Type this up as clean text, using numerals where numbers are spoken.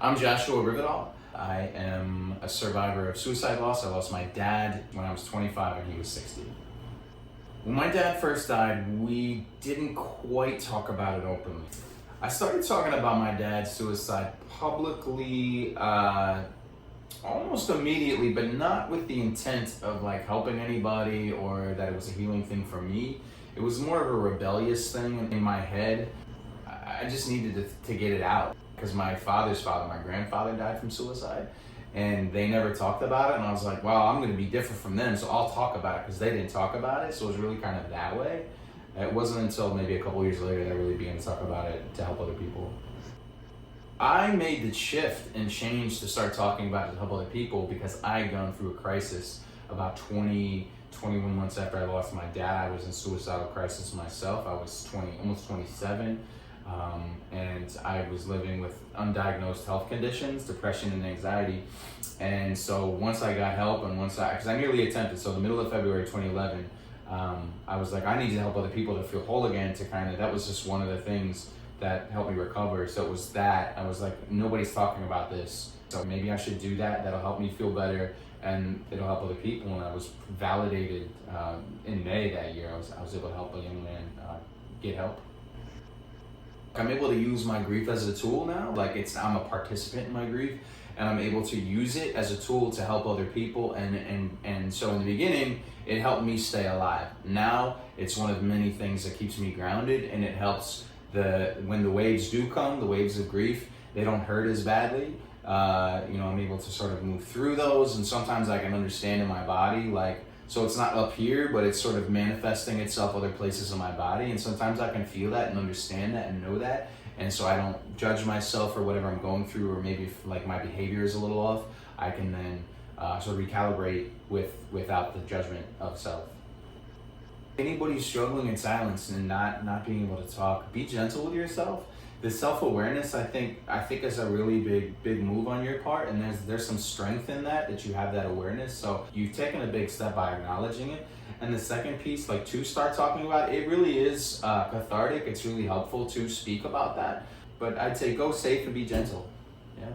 I'm Joshua Rivedal. I am a survivor of suicide loss. I lost my dad when I was 25 and he was 60. When my dad first died, we didn't quite talk about it openly. I started talking about my dad's suicide publicly almost immediately, but not with the intent of like helping anybody or that it was a healing thing for me. It was more of a rebellious thing in my head. I just needed to get it out because my father's father, my grandfather, died from suicide, and they never talked about it. And I was like, well, I'm going to be different from them, so I'll talk about it because they didn't talk about it. So it was really kind of that way. It wasn't until maybe a couple years later that I really began to talk about it to help other people. I made the shift and change to start talking about it to help other people because I had gone through a crisis about 21 months after I lost my dad. I was in suicidal crisis myself. I was almost 27. And I was living with undiagnosed health conditions, depression and anxiety. And so once I got help and because I nearly attempted, so the middle of February 2011, I was like, I need to help other people to feel whole again, that was just one of the things that helped me recover. So it was that, I was like, nobody's talking about this. So maybe I should do that. That'll help me feel better and it'll help other people. And I was validated in May that year. I was able to help a young man get help. I'm able to use my grief as a tool now. I'm a participant in my grief, and I'm able to use it as a tool to help other people. And so in the beginning, it helped me stay alive. Now it's one of many things that keeps me grounded, and it helps when the waves do come, the waves of grief, they don't hurt as badly. I'm able to sort of move through those, and sometimes I can understand in my body, so it's not up here, but it's sort of manifesting itself other places in my body. And sometimes I can feel that and understand that and know that. And so I don't judge myself for whatever I'm going through, or maybe if my behavior is a little off, I can then sort of recalibrate without the judgment of self. Anybody struggling in silence and not being able to talk, be gentle with yourself. The self-awareness, I think is a really big move on your part, and there's some strength in that you have that awareness. So you've taken a big step by acknowledging it. And the second piece, to start talking about it, really is cathartic. It's really helpful to speak about that. But I'd say go safe and be gentle. Yeah.